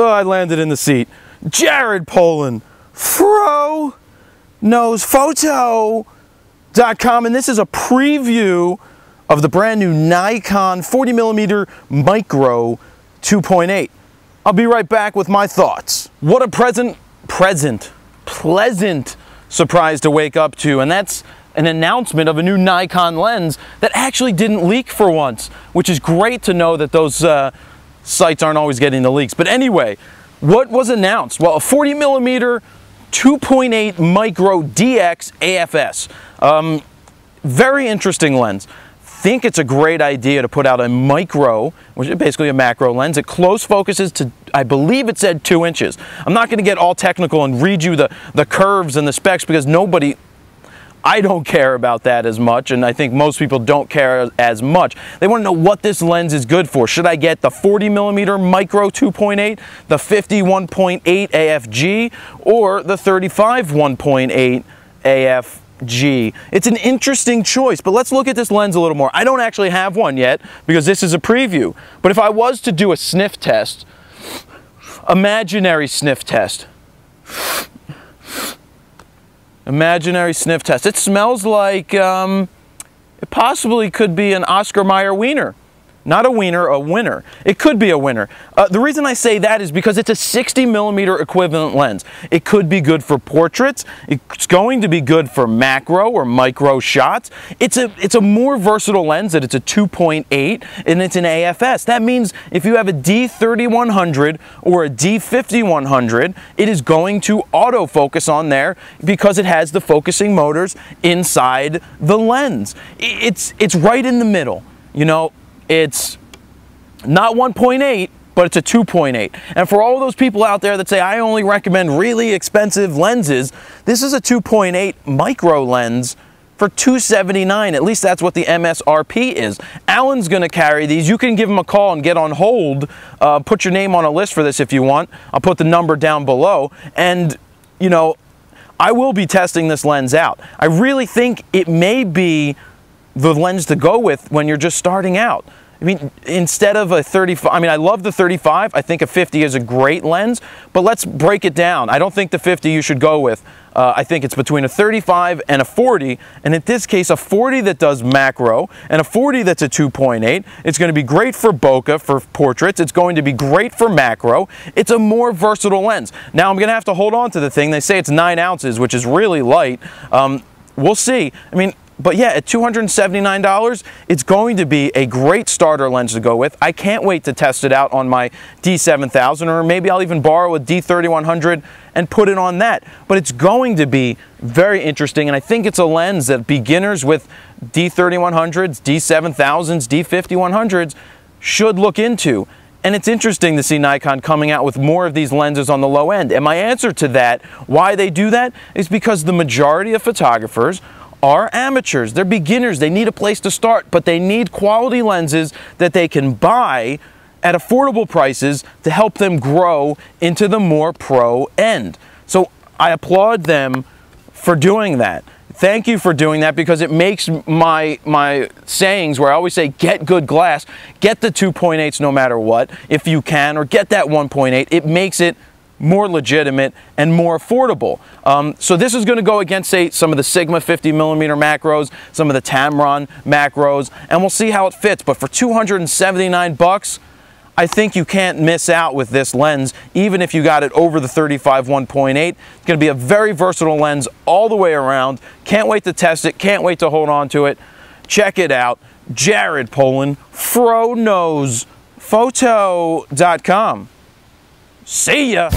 I landed in the seat. Jared Polin, FroKnowsPhoto.com, and this is a preview of the brand new Nikon 40mm Micro 2.8. I'll be right back with my thoughts. What a pleasant surprise to wake up to, and that's an announcement of a new Nikon lens that actually didn't leak for once, which is great to know that those sites aren't always getting the leaks. But anyway, what was announced? Well, a 40mm 2.8 Micro DX AFS. Very interesting lens. Think it's a great idea to put out a micro, which is basically a macro lens. It close focuses to, I believe it said 2 inches. I'm not going to get all technical and read you the curves and the specs because I don't care about that as much, and I think most people don't care as much. They want to know what this lens is good for. Should I get the 40mm Micro 2.8, the 50 1.8 AFG, or the 35 1.8 AFG? It's an interesting choice, but let's look at this lens a little more. I don't actually have one yet because this is a preview, but if I was to do a sniff test, imaginary sniff test, it smells like it possibly could be an Oscar Mayer wiener. Not a wiener, a winner. It could be a winner. The reason I say that is because it's a 60mm equivalent lens. It could be good for portraits. It's going to be good for macro or micro shots. It's a more versatile lens that it's a 2.8 and it's an AFS. That means if you have a D3100 or a D5100, it is going to autofocus on there because it has the focusing motors inside the lens. It's right in the middle, you know. It's not 1.8, but it's a 2.8. And for all of those people out there that say, I only recommend really expensive lenses, this is a 2.8 micro lens for $279. At least that's what the MSRP is. Alan's going to carry these. You can give him a call and get on hold. Put your name on a list for this if you want. I'll put the number down below. And, you know, I will be testing this lens out. I really think it may be the lens to go with when you're just starting out. I mean, instead of a 35, I mean, I love the 35. I think a 50 is a great lens, but let's break it down. I don't think the 50 you should go with. I think it's between a 35 and a 40, and in this case, a 40 that does macro and a 40 that's a 2.8. It's going to be great for bokeh, for portraits. It's going to be great for macro. It's a more versatile lens. Now, I'm going to have to hold on to the thing. They say it's 9 ounces, which is really light. We'll see. I mean, but yeah, at $279, it's going to be a great starter lens to go with. I can't wait to test it out on my D7000, or maybe I'll even borrow a D3100 and put it on that. But it's going to be very interesting, and I think it's a lens that beginners with D3100s, D7000s, D5100s should look into. And it's interesting to see Nikon coming out with more of these lenses on the low end. And my answer to that, why they do that, is because the majority of photographers are amateurs. They're beginners. They need a place to start, but they need quality lenses that they can buy at affordable prices to help them grow into the more pro end. So I applaud them for doing that. Thank you for doing that, because it makes my sayings where I always say get good glass, get the 2.8s no matter what if you can, or get that 1.8. It makes it more legitimate and more affordable. So this is going to go against, say, some of the Sigma 50mm macros, some of the Tamron macros, and we'll see how it fits. But for $279, I think you can't miss out with this lens, even if you got it over the 35 1.8. It's going to be a very versatile lens all the way around. Can't wait to test it. Can't wait to hold on to it. Check it out. Jared Polin, FroKnowsPhoto.com. See ya!